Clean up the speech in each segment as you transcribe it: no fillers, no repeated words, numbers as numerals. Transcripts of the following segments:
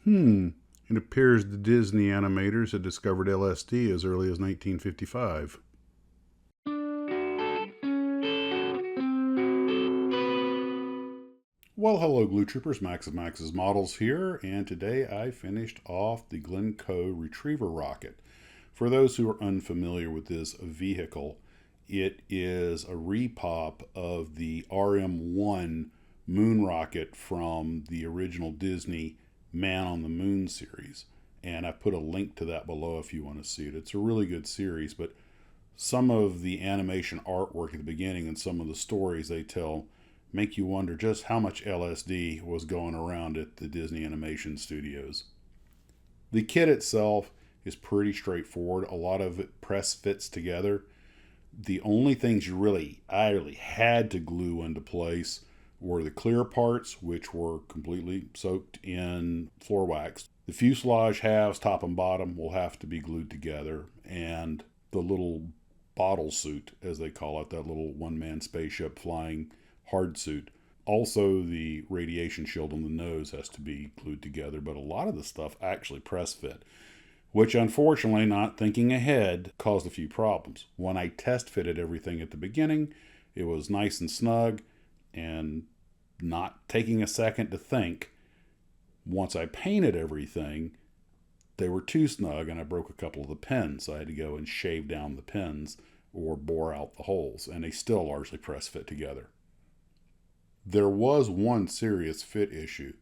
It appears the Disney animators had discovered LSD as early as 1955. Well, hello, Gloo Troopers. Max of Max's Models here, and today I finished off the Glencoe Retriever Rocket. For those who are unfamiliar with this vehicle, it is a repop of the RM-1 moon rocket from the original Disney Man on the Moon series. And I put a link to that below if you want to see it. It's a really good series, but some of the animation artwork at the beginning and some of the stories they tell make you wonder just how much LSD was going around at the Disney Animation Studios. The kit itself is pretty straightforward. A lot of it press fits together. The only things I really had to glue into place were the clear parts, which were completely soaked in floor wax. The fuselage halves, top and bottom, will have to be glued together, and the little bottle suit, as they call it, that little one-man spaceship flying hard suit. Also, the radiation shield on the nose has to be glued together, but a lot of the stuff actually press fit, which unfortunately, not thinking ahead, caused a few problems. When I test fitted everything at the beginning, it was nice and snug, and not taking a second to think, once I painted everything, they were too snug and I broke a couple of the pins, so I had to go and shave down the pins or bore out the holes, and they still largely press fit together. There was one serious fit issue.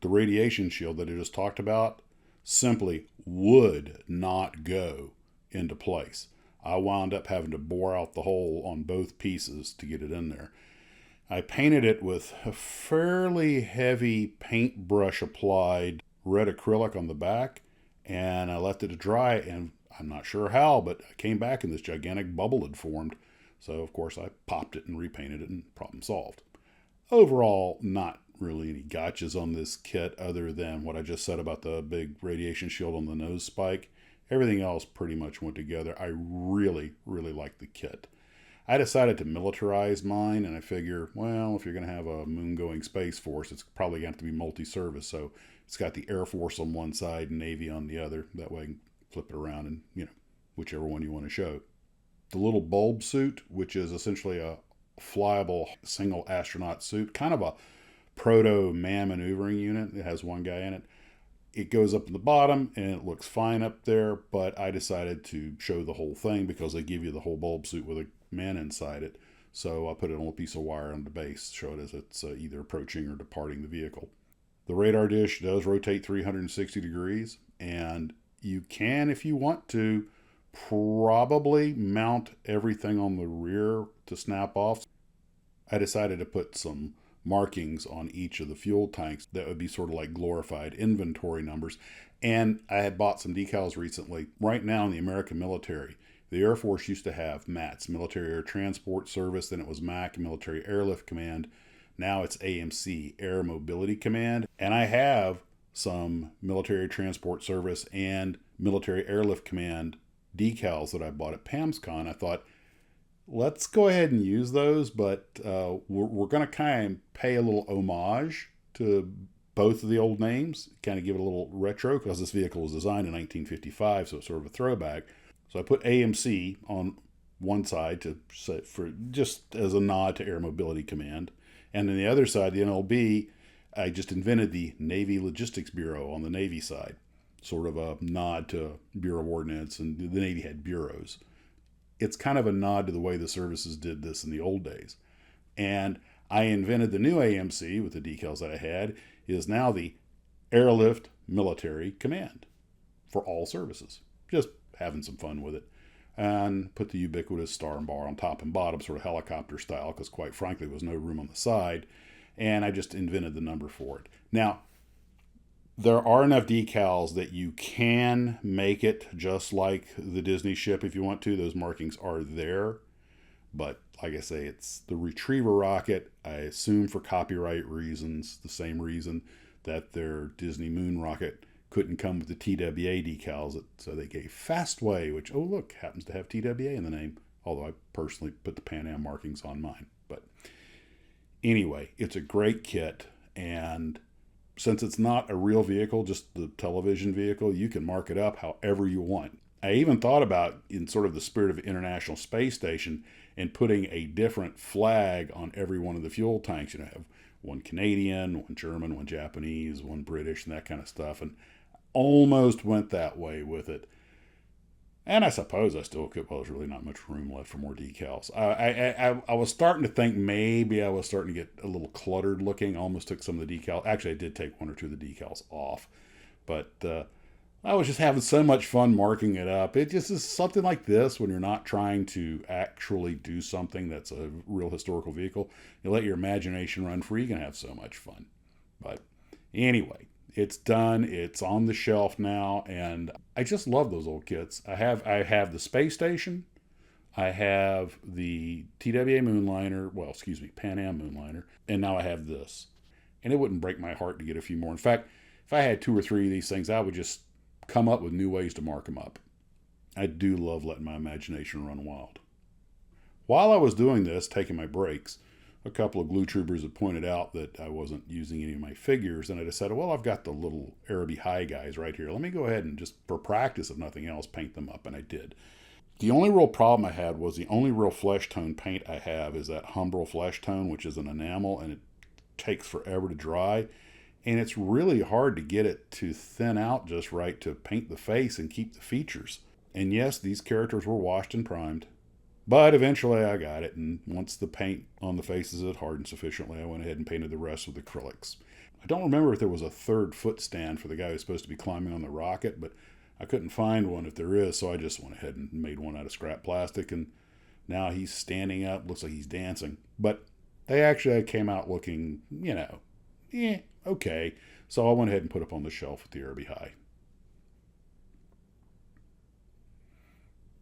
The radiation shield that I just talked about simply would not go into place. I wound up having to bore out the hole on both pieces to get it in there. I painted it with a fairly heavy paintbrush applied red acrylic on the back, and I left it to dry, and I'm not sure how, but I came back and this gigantic bubble had formed. So, of course, I popped it and repainted it, and problem solved. Overall, not really any gotchas on this kit other than what I just said about the big radiation shield on the nose spike. Everything else pretty much went together. I really, really like the kit. I decided to militarize mine, and I figure, well, if you're going to have a moon-going Space Force, it's probably going to have to be multi-service. So it's got the Air Force on one side and Navy on the other. That way I can flip it around and, whichever one you want to show. The little bulb suit, which is essentially a flyable single astronaut suit, kind of a proto man maneuvering unit. It has one guy in it. It goes up in the bottom and it looks fine up there, but I decided to show the whole thing because they give you the whole bulb suit with a man inside it. So I put it on a piece of wire on the base, show it as it's either approaching or departing the vehicle. The radar dish does rotate 360 degrees, and you can, if you want to, probably mount everything on the rear to snap off. I decided to put some markings on each of the fuel tanks that would be sort of like glorified inventory numbers. And I had bought some decals recently. Right now in the American military, the Air Force used to have MATS, Military Air Transport Service, then it was MAC, Military Airlift Command. Now it's AMC, Air Mobility Command. And I have some Military Transport Service and Military Airlift Command decals that I bought at PAMSCon. I thought, let's go ahead and use those, but we're going to kind of pay a little homage to both of the old names, kind of give it a little retro, because this vehicle was designed in 1955, so it's sort of a throwback. So I put AMC on one side to for just as a nod to Air Mobility Command, and then the other side, the NLB, I just invented the Navy Logistics Bureau on the Navy side, sort of a nod to Bureau of Ordnance, and the Navy had bureaus. It's kind of a nod to the way the services did this in the old days. And I invented the new AMC with the decals that I had, is now the Airlift Military Command for all services. Just having some fun with it. And put the ubiquitous star and bar on top and bottom, sort of helicopter style, because quite frankly, there was no room on the side. And I just invented the number for it. Now, there are enough decals that you can make it just like the Disney ship if you want to. Those markings are there. But like I say, it's the Retriever Rocket, I assume for copyright reasons, the same reason that their Disney Moon Rocket couldn't come with the TWA decals. So they gave Fastway, which, oh look, happens to have TWA in the name. Although I personally put the Pan Am markings on mine. But anyway, it's a great kit, and since it's not a real vehicle, just the television vehicle, you can mark it up however you want. I even thought about, in sort of the spirit of the International Space Station, and putting a different flag on every one of the fuel tanks. You know, have one Canadian, one German, one Japanese, one British, and that kind of stuff. And almost went that way with it. And I suppose I still could. Well, there's really not much room left for more decals. I was starting to think maybe I was starting to get a little cluttered looking. Almost took some of the decals. Actually, I did take one or two of the decals off. But I was just having so much fun marking it up. It just is something like this, when you're not trying to actually do something that's a real historical vehicle. You let your imagination run free, you can have so much fun. But anyway, it's done. It's on the shelf now, and I just love those old kits. I have the space station. I have the TWA Moonliner. Well, excuse me, Pan Am Moonliner. And now I have this. And it wouldn't break my heart to get a few more. In fact, if I had 2 or 3 of these things, I would just come up with new ways to mark them up. I do love letting my imagination run wild. While I was doing this, taking my breaks, a couple of Gloo Troopers had pointed out that I wasn't using any of my figures, and I decided, well, I've got the little Aerobee-Hi guys right here. Let me go ahead and just, for practice if nothing else, paint them up, and I did. The only real problem I had was the only real flesh tone paint I have is that Humbrol flesh tone, which is an enamel, and it takes forever to dry. And it's really hard to get it to thin out just right to paint the face and keep the features. And yes, these characters were washed and primed. But eventually I got it, and once the paint on the faces had hardened sufficiently, I went ahead and painted the rest with acrylics. I don't remember if there was a third foot stand for the guy who's supposed to be climbing on the rocket, but I couldn't find one if there is, so I just went ahead and made one out of scrap plastic, and now he's standing up, looks like he's dancing. But they actually came out looking, okay. So I went ahead and put up on the shelf with the Aerobee-Hi.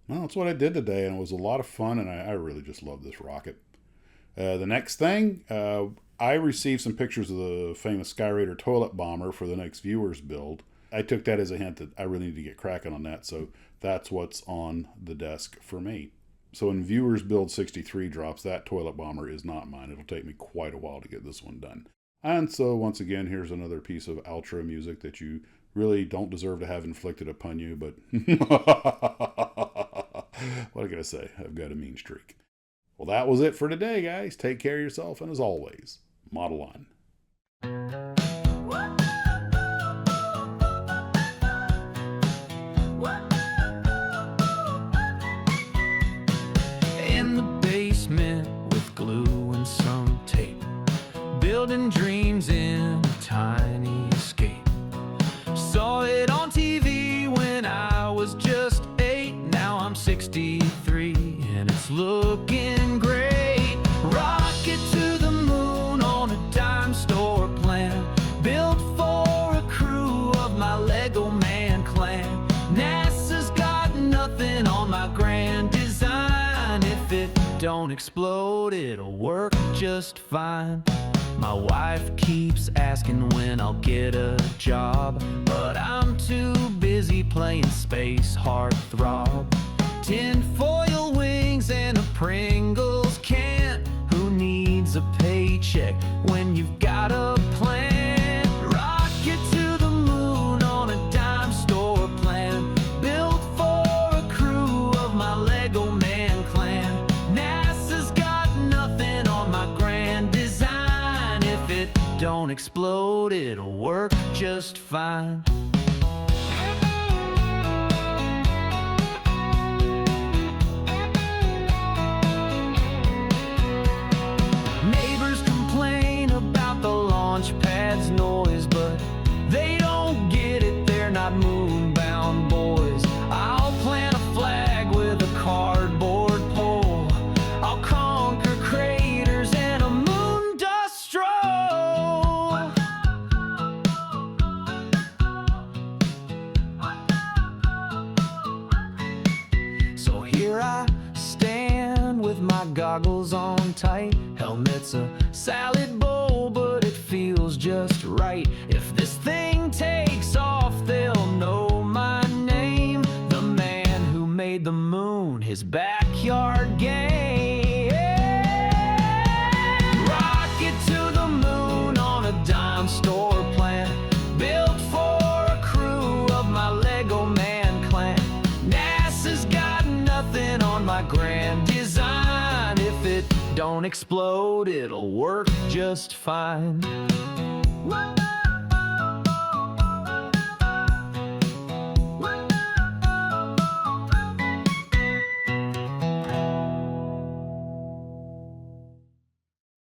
Well, that's what I did today, and it was a lot of fun, and I really just love this rocket. The next thing, I received some pictures of the famous Sky Raider toilet bomber for the next viewer's build. I took that as a hint that I really need to get cracking on that, so that's what's on the desk for me. So when Viewers Build 63 drops, that toilet bomber is not mine. It'll take me quite a while to get this one done. And so once again, here's another piece of outro music that you really don't deserve to have inflicted upon you, but what can I say? I've got a mean streak. Well, that was it for today, guys. Take care of yourself, and as always, model on. In the basement with glue and some tape, building dreams in a tiny escape. Saw it on TV when I was just 8. Now I'm 63 and it's looking great. Rocket to the moon on a dime store plan, built for a crew of my Lego Man clan. NASA's got nothing on my grand design. If it don't explode, it'll work just fine. My wife keeps asking when I'll get a job, but I'm too busy playing space heartthrob. Tinfoil wings and a Pringles can. Who needs a paycheck when you've got a plan? Rocket to the moon on a dime store plan, built for a crew of my Lego Man clan. NASA's got nothing on my grand design. If it don't explode, it'll work just fine. Neighbors complain about the launch pad's noise, but they don't get it, they're not moon-bound boys. I'll plant a flag with a cardboard pole. I'll conquer craters and a moon dust stroll. So here I stand with my goggles on tight. Helmet's a salad bowl, but it feels just right. If this thing takes off, they'll know my name. The man who made the moon his backyard game. Rocket to the moon on a dime store plan, on my grand design. If it don't explode, it'll work just fine.